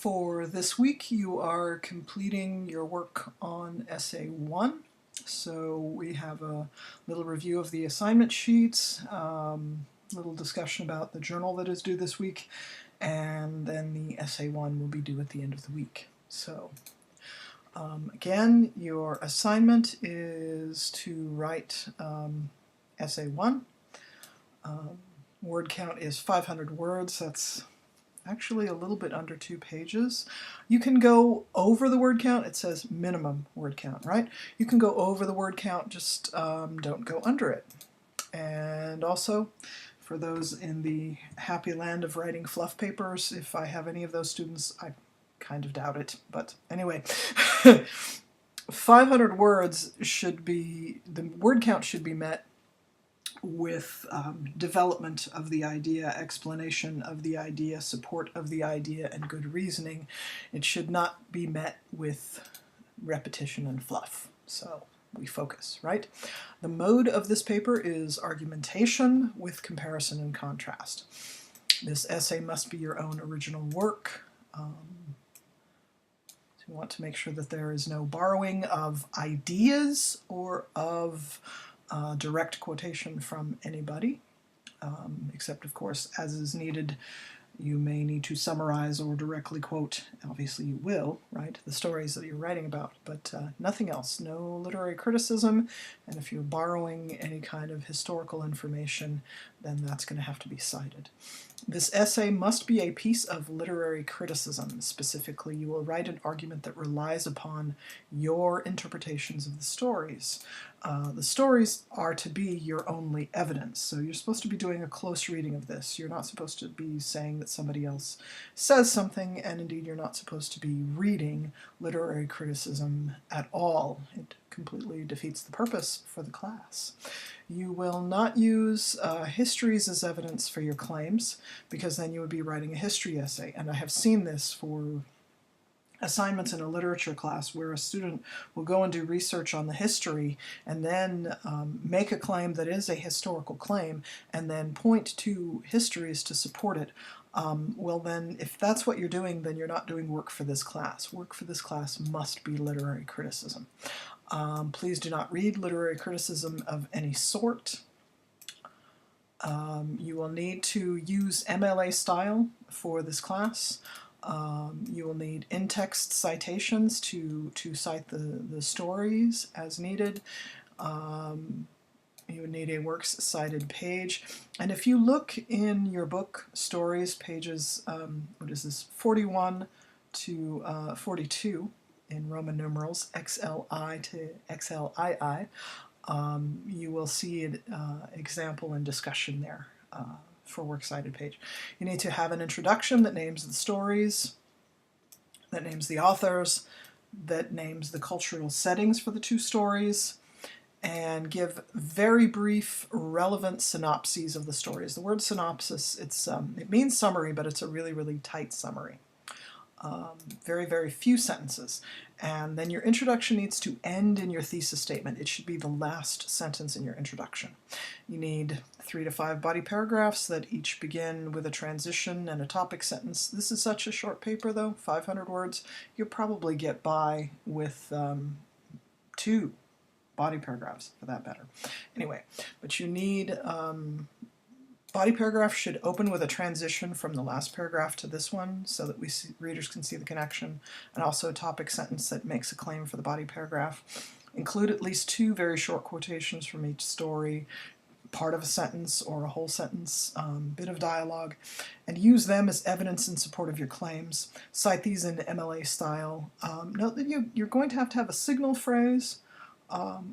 For this week, you are completing your work on Essay 1. So we have a little review of the assignment sheets, little discussion about the journal that is due this week, and then the Essay 1 will be due at the end of the week. So again, your assignment is to write Essay 1. Word count is 500 words. That's actually a little bit under 2 pages. You can go over the word count. It says minimum word count, right? You can go over the word count, just don't go under it. And also, for those in the happy land of writing fluff papers, if I have any of those students, I kind of doubt it, but anyway. 500 words should be, the word count should be met with development of the idea, explanation of the idea, support of the idea, and good reasoning. It should not be met with repetition and fluff. So we focus, right? The mode of this paper is argumentation with comparison and contrast. This essay must be your own original work. So you want to make sure that there is no borrowing of ideas or of direct quotation from anybody, except of course as is needed. You may need to summarize or directly quote, obviously you will, right, the stories that you're writing about, but nothing else, no literary criticism, and if you're borrowing any kind of historical information, then that's going to have to be cited. This essay must be a piece of literary criticism. Specifically, you will write an argument that relies upon your interpretations of the stories. The stories are to be your only evidence, so you're supposed to be doing a close reading of this. You're not supposed to be saying that somebody else says something, and indeed you're not supposed to be reading literary criticism at all. It completely defeats the purpose for the class. You will not use histories as evidence for your claims, because then you would be writing a history essay, and I have seen this for assignments in a literature class where a student will go and do research on the history and then make a claim that is a historical claim and then point to histories to support it. Well then, if that's what you're doing, then you're not doing work for this class. Work for this class must be literary criticism. Please do not read literary criticism of any sort. You will need to use MLA style for this class. You will need in-text citations to cite the stories as needed. You would need a works cited page. And if you look in your book, stories, pages, 41 to 42, in Roman numerals, XLI to XLII, you will see an example and discussion there for works cited page. You need to have an introduction that names the stories, that names the authors, that names the cultural settings for the two stories, and give very brief, relevant synopses of the stories. The word synopsis, it means summary, but it's a really, really tight summary. Very, very few sentences. And then your introduction needs to end in your thesis statement. It should be the last sentence in your introduction. You need 3 to 5 body paragraphs that each begin with a transition and a topic sentence. This is such a short paper though, 500 words. You'll probably get by with 2 body paragraphs for that matter. Anyway, but you need body paragraph should open with a transition from the last paragraph to this one so that readers can see the connection, and also a topic sentence that makes a claim for the body paragraph. Include at least 2 very short quotations from each story, part of a sentence or a whole sentence, bit of dialogue, and use them as evidence in support of your claims. Cite these in MLA style. Note that you're going to have a signal phrase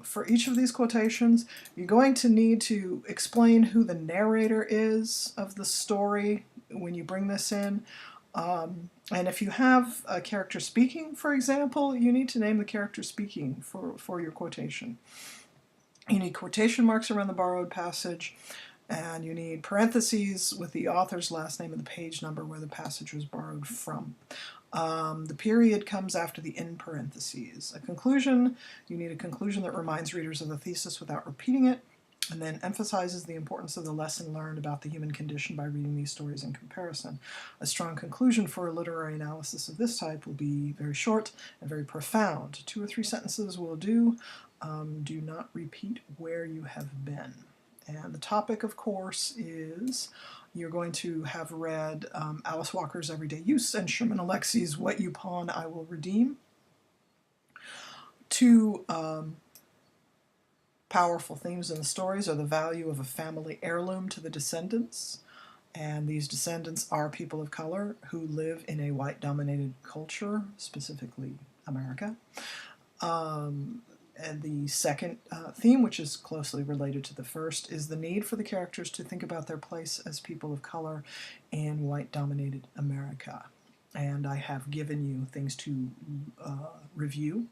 for each of these quotations. You're going to need to explain who the narrator is of the story when you bring this in. And if you have a character speaking, for example, you need to name the character speaking for your quotation. You need quotation marks around the borrowed passage, and you need parentheses with the author's last name and the page number where the passage was borrowed from. The period comes after the in parentheses. A conclusion, you need a conclusion that reminds readers of the thesis without repeating it. and then emphasizes the importance of the lesson learned about the human condition by reading these stories in comparison. A strong conclusion for a literary analysis of this type will be very short and very profound. 2 or 3 sentences will do. Do not repeat where you have been. And the topic, of course, is you're going to have read Alice Walker's Everyday Use and Sherman Alexie's What You Pawn, I Will Redeem. 2 powerful themes in the stories are the value of a family heirloom to the descendants, and these descendants are people of color who live in a white-dominated culture, specifically America. And the second theme, which is closely related to the first, is the need for the characters to think about their place as people of color in white-dominated America. And I have given you things to review.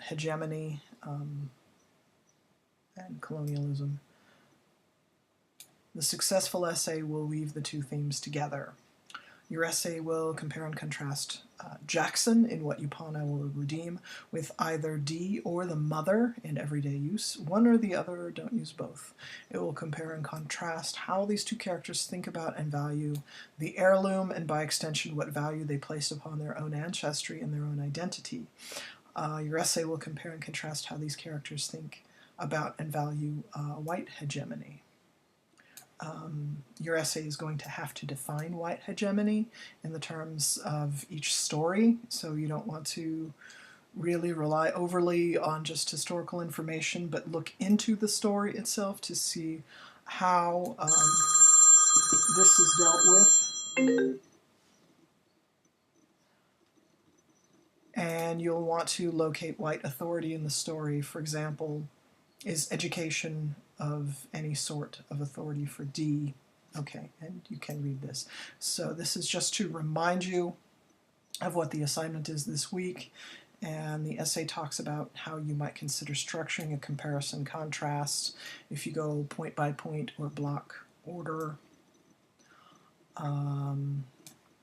Hegemony and colonialism. The successful essay will weave the 2 themes together. Your essay will compare and contrast Jackson in What You Pawn, I Will Redeem with either Dee or the mother in Everyday Use. One or the other, don't use both. It will compare and contrast how these 2 characters think about and value the heirloom, and by extension what value they place upon their own ancestry and their own identity. Your essay will compare and contrast how these characters think about and value white hegemony. Your essay is going to have to define white hegemony in the terms of each story, so you don't want to really rely overly on just historical information, but look into the story itself to see how this is dealt with. And you'll want to locate white authority in the story. For example, is education of any sort of authority for Dee? Okay, and you can read this. So this is just to remind you of what the assignment is this week, and the essay talks about how you might consider structuring a comparison contrast if you go point by point or block order.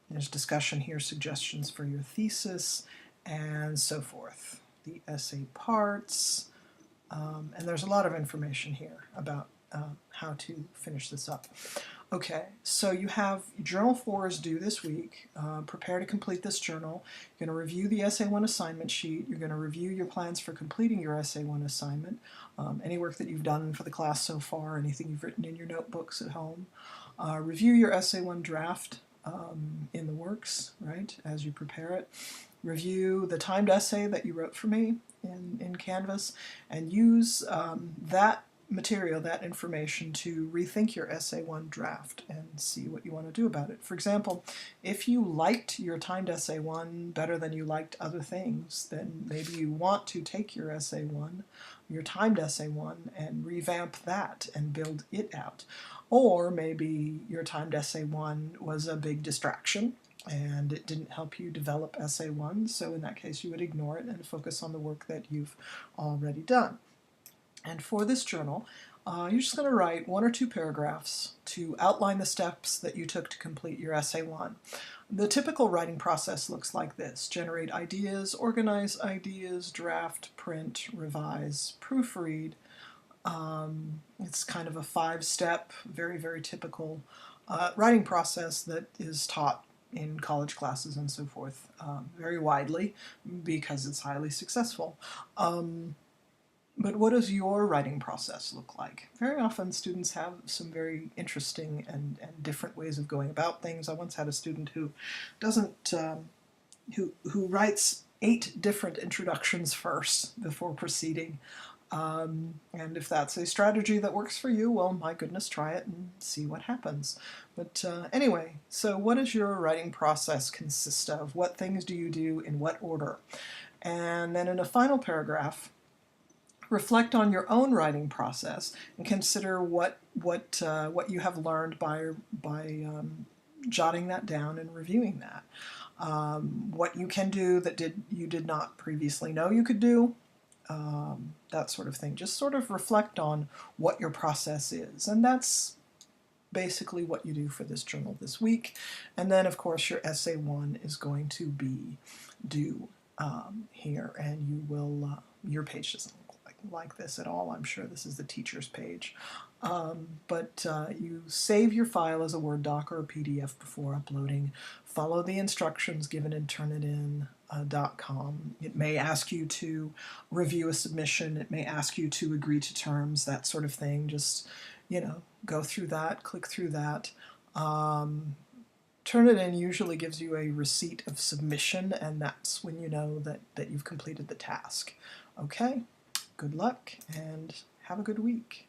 There's discussion here, suggestions for your thesis, and so forth. The essay parts. And there's a lot of information here about how to finish this up. Okay, so you have Journal 4 is due this week. Prepare to complete this journal. You're going to review the Essay 1 assignment sheet. You're going to review your plans for completing your Essay 1 assignment, any work that you've done for the class so far, anything you've written in your notebooks at home. Review your Essay 1 draft in the works, right, as you prepare it. Review the timed essay that you wrote for me in Canvas, and use that material, that information, to rethink your Essay 1 draft and see what you want to do about it. For example, if you liked your timed Essay 1 better than you liked other things, then maybe you want to take your Essay 1, your timed Essay 1, and revamp that and build it out. Or maybe your timed Essay 1 was a big distraction and it didn't help you develop Essay 1, so in that case you would ignore it and focus on the work that you've already done. And for this journal, you're just going to write 1 or 2 paragraphs to outline the steps that you took to complete your Essay 1. The typical writing process looks like this: generate ideas, organize ideas, draft, print, revise, proofread. It's kind of a 5-step, very, very typical writing process that is taught in college classes and so forth very widely because it's highly successful. But what does your writing process look like? Very often students have some very interesting and different ways of going about things. I once had a student who who writes 8 different introductions first before proceeding. And if that's a strategy that works for you, well, my goodness, try it and see what happens. But anyway, so what does your writing process consist of? What things do you do in what order? And then in a final paragraph, reflect on your own writing process and consider what you have learned by jotting that down and reviewing that. What you can do that you did not previously know you could do. That sort of thing. Just sort of reflect on what your process is, and that's basically what you do for this journal this week. And then, of course, your Essay 1 is going to be due here, and you will your page doesn't look like like this at all. I'm sure this is the teacher's page. But you save your file as a Word doc or a PDF before uploading. Follow the instructions given in Turnitin.com. It may ask you to review a submission. It may ask you to agree to terms, that sort of thing. Just, go through that, click through that. Turnitin usually gives you a receipt of submission, and that's when you know that you've completed the task. Okay, good luck and have a good week.